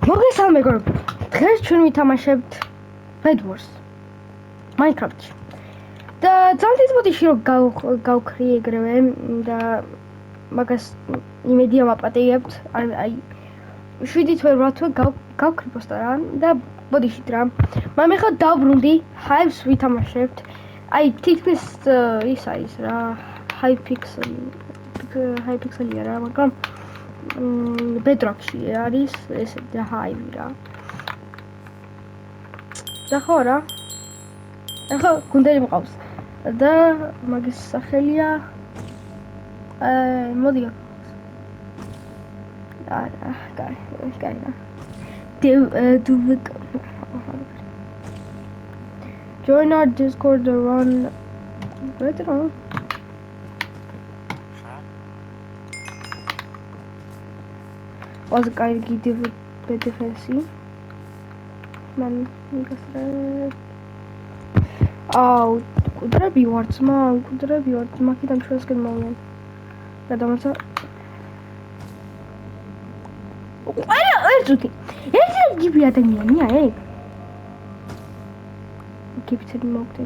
მოგესალმებით მეგობრებო. დღეს ჩვენ ვითამაშებთ Bed Wars Minecraft-ში. და ძალიან მოდიში რომ გავქრი ეგრევე და მაგას იმედია ვაპატიებთ. აი 7 თვე 8 თვე გავქრი პოსტა რა და მოდიშით რა. მაგრამ ეხლა დავბრუნდი, Hives ვითამაშებთ. აი თითქმის ის არის რა, Hypixel-ია რა, მაგრამ Bedrock-ში არის ესე და Hive რა. და ხო რა. ეხლა გუნდელი მყავს. და მაგის სახელია მოდი არა, კაი. Join our Discord to run better. Was guy give better fancy. Man, oh, could be words, man. Could be words. Maki tam trust good moment. That I'm so. What's okay? It's give you a thing, yeah. Keep it mocked.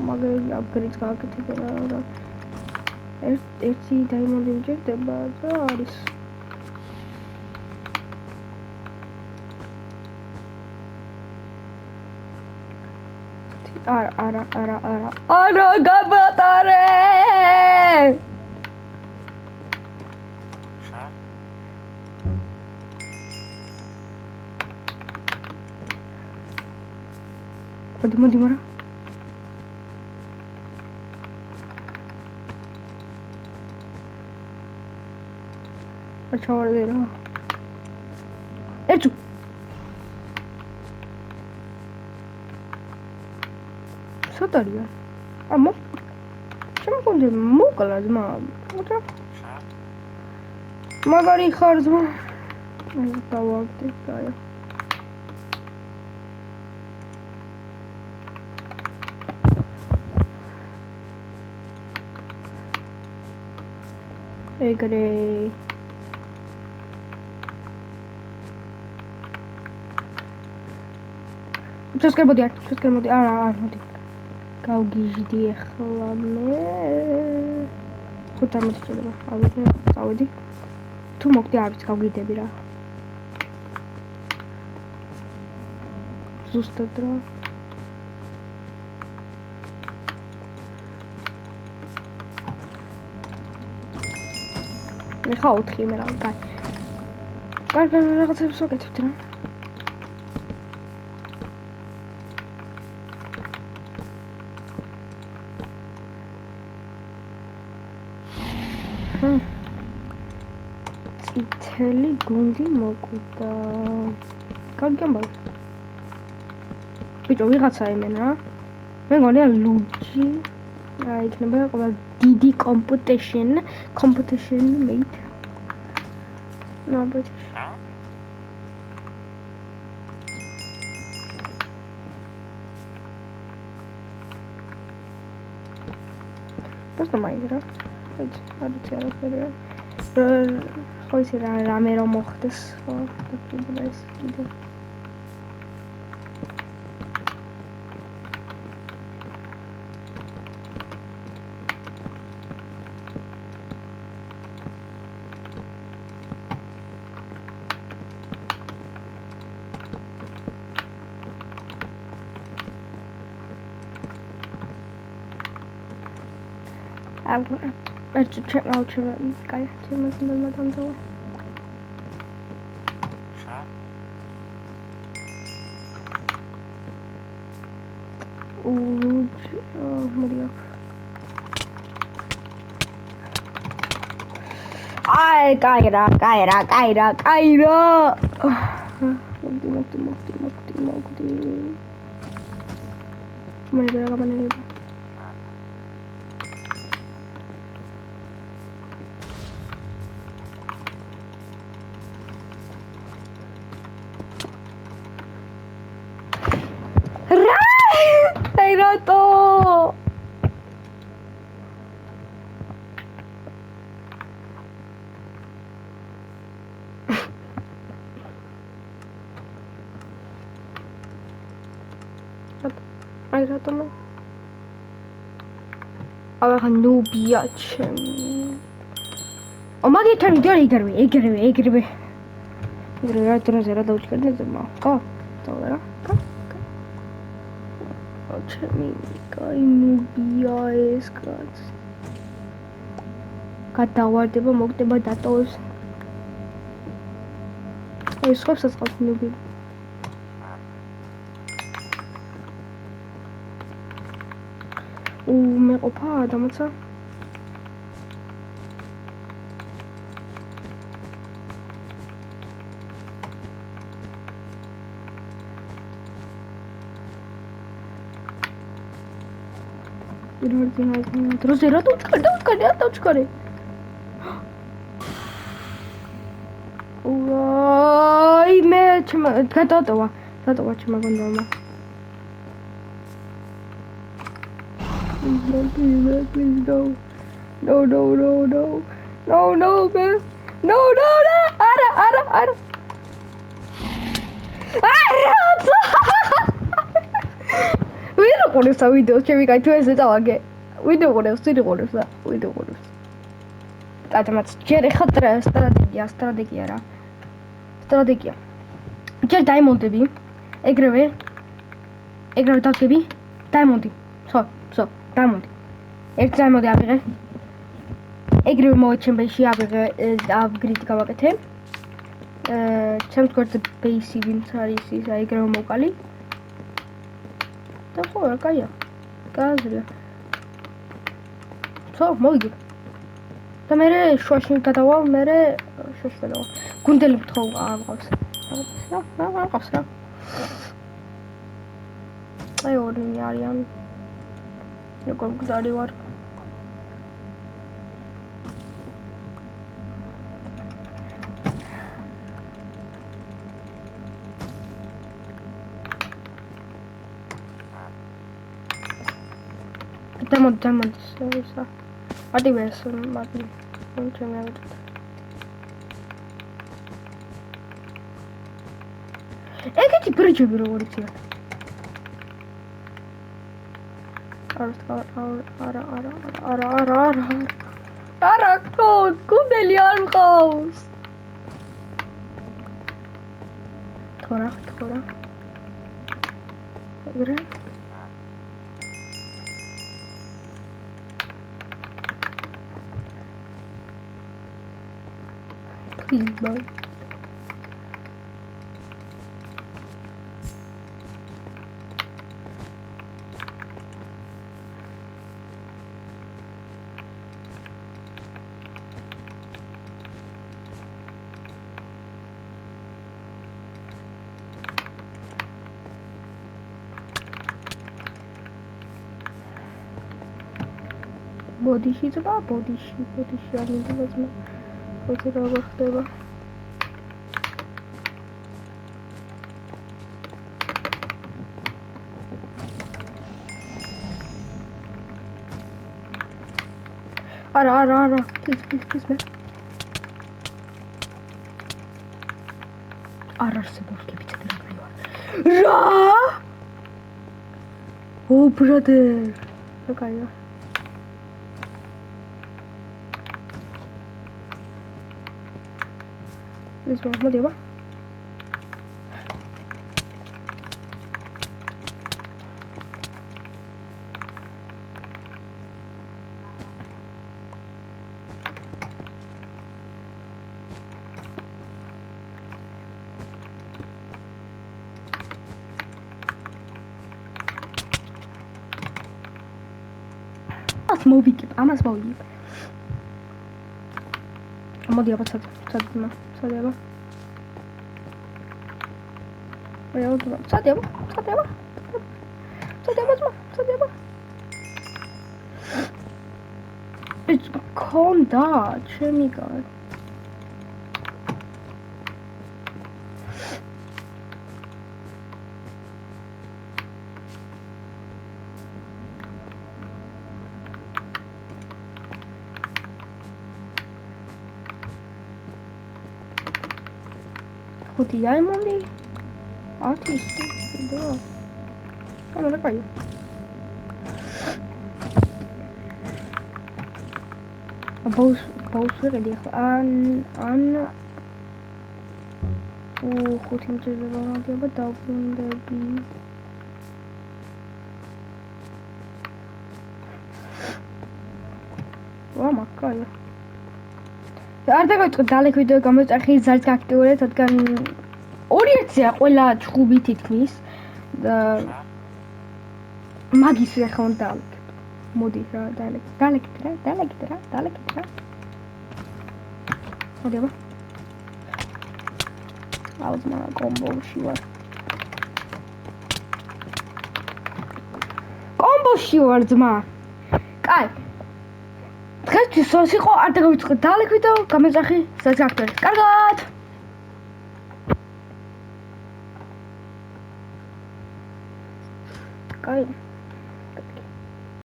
მაგარი აპგრეიდს გააკეთებინა რა. ერთი დაიმონდი მჭირდება და არის. არა გაბატარე! მოდი მარა. Achora dele. Etu. Sotaria. Amo. Chama com de mucalas, ma. Outra. Magari kharzma. Ai tá waqt kaya. Egre. Just get body. Ara. გავგიჟდი ახლა მე. ხუთამეტი შეიძლება. ავედი. თუ მოგდი არ ვიცი გავგიდები რა. ზუსტად რა. მე ხა 4 მე რა. კაი რაღაცებს ვაკეთებთ რა. წითელი გუნდი მოკვდა. კარგი ამბავი. ბიჭო ვიღაცა იმენ რა. მე მგონია ლუჯი. აი იქნება ყველა დიდი competition mate. No, but Просто майгра. Έτσι, არც არ აფერია. ხო იცი რა რამე რომ მოხდეს, ხო, და კიდე ეს კიდე. Check out your guy. Team is in the middle. Maria. Ay, caerá. Mokti. რატო? აი რატომ? აღარ ნუბია ჩემი. მაგით თან ეგრევე. რა დროზე რა დავჭერდა ზემა? ხო? დავარა. ჩემი კაი ნუბია ეს კაც. გადავარდება, მოგდება დატოვებს. აი სხვასაც ყავს ნუბი. მე ყოფა დამოცა. დროზე რა დავჭქარი. აი მე გადატოვა ჩემო გონდომა. Please no. No, man. No. Ara. We don't want to see videos. Can we go to the dog? We don't want to see the water. We don't want to. That's Jerry Hatra strategia. Just diamond to be. Agree diamond. So, diamond. Ერთ diamond ავიღე. ეგრევე მოაჩემბეში ავიღე upgrade გავაკეთე. ჩემს გვერდზე base ვინც არის ის ეგრევე მოვყალი. და ხო, რა კაია. გააზრია. ხო, მოვიგე. და მე შუაში გადავალ, მე შუაში გადავალ. გუნდელი ხო აღავს. აღავს რა. აი ორი არიან. როგორ გზარი ვარ. Diamond, so. Adică sunt mari. Nu ce mi-a uitat. E că ce prăce birăuriță. Ara, cum de liar caos. Tora. Gre. Please, boy. Bodishi to bodishi ani bazma. Kote ra baxteba. Ara. Please man. Ara se boşke bitirdim. Ra! Oh brother. Look at you. This one, what do you want? I'm a small heap. I'm on the other side. Sadeva. It's calm down, Jimmy God. 5 დაიმონდი 10 და ანუ რა კაი ბაუს ვეღედი ახლა ან 5 მეტრზე გამოდიება დავბრუნდები კაია არ დაგავიწყოთ დალექ ვიდეო გამოწახი ზარც გააქტიურეთ რადგან 2-1-ია ყველა ჩხუბი თითქმის და მაგის ახლა უნდა მოდი რა დალექით რა მოდიება აუზმა კომბოში ვარ ძმა კაი დღეს ის იყო არ დაგავიწყოთ დალექ ვიდეო გამოწახი ზარც გააქტიურეთ კარგად კაი